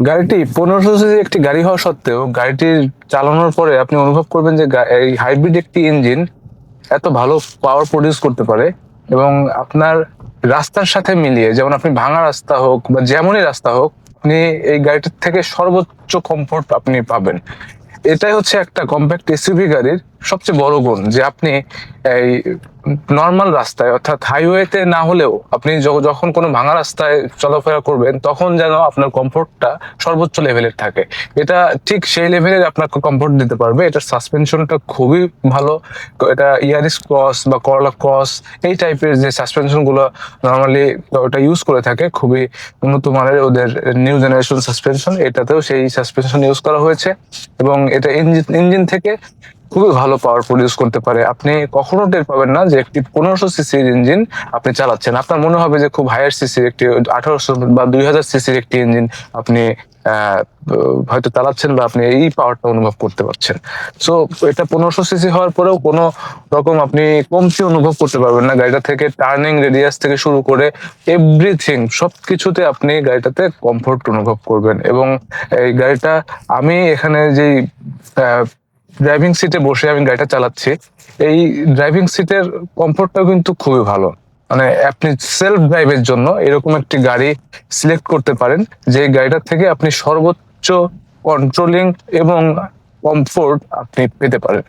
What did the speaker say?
গাড়িটি 1500 সিসি একটি গাড়ি হওয়া সত্ত্বেও গাড়িটির চালানোর পরে আপনি অনুভব করবেন যে এই হাইব্রিড একটি ইঞ্জিন এত ভালো পাওয়ার প্রডিউস করতে পারে। এবং আপনার রাস্তার সাথে মিলিয়ে, যেমন আপনি ভাঙা রাস্তা হোক বা যেমনই রাস্তা হোক, আপনি এই গাড়িটার থেকে সর্বোচ্চ কমফোর্ট আপনি পাবেন। এটাই হচ্ছে একটা কম্প্যাক্ট এসইউভি গাড়ির সবচেয়ে বড় গুণ, যে আপনি এই নর্মাল রাস্তায় অর্থাৎ হাইওয়েতে না হলেও আপনি যখন কোনো ভাঙা রাস্তায় চলাফেরা করবেন তখন যেন আপনার কমফোর্টটা সর্বোচ্চ লেভেলের থাকে। এটা ঠিক সেই লেভেলের আপনাকে কমফোর্ট দিতে পারবে। এটার সাসপেনশনটা খুবই ভালো। এটা ইয়ারিস ক্রস বা করলা ক্রস এই টাইপের যে সাসপেনশন গুলো নর্মালি ওটা ইউজ করে থাকে, খুবই উন্নত মানের ওদের নিউ জেনারেশন সাসপেনশন, এটাতেও সেই সাসপেনশন ইউজ করা হয়েছে। এবং এটা ইঞ্জিন থেকে খুবই ভালো পাওয়ার প্রডিউস করতে পারে। আপনি কখনো টের পাবেন না যে একটি 1500 সিসির ইঞ্জিন আপনি চালাচ্ছেন। আপনার মনে হবে যে খুব হায়ার সিসির একটি 1800 বা 2000 সিসির একটি ইঞ্জিন আপনি হয়তো চালাচ্ছেন বা আপনি এই পাওয়ারটা অনুভব করতে পারছেন। সো এটা 1500 সিসি হওয়ার পরেও কোনো রকম আপনি কমতি অনুভব করতে পারবেন না। গাড়িটা থেকে টার্নিং রেডিয়াস থেকে শুরু করে এভরিথিং সবকিছুতে আপনি গাড়িটাতে কমফোর্ট অনুভব করবেন। এবং এই গাড়িটা, আমি এখানে যেই ড্রাইভিং সিটে বসে আমি গাড়িটা চালাচ্ছি, এই ড্রাইভিং সিটের কমফোর্টটাও কিন্তু খুবই ভালো। মানে আপনি সেলফ ড্রাইভের জন্য এরকম একটি গাড়ি সিলেক্ট করতে পারেন, যে গাড়িটা থেকে আপনি সর্বোচ্চ কন্ট্রোলিং এবং কমফোর্ট আপনি পেতে পারেন।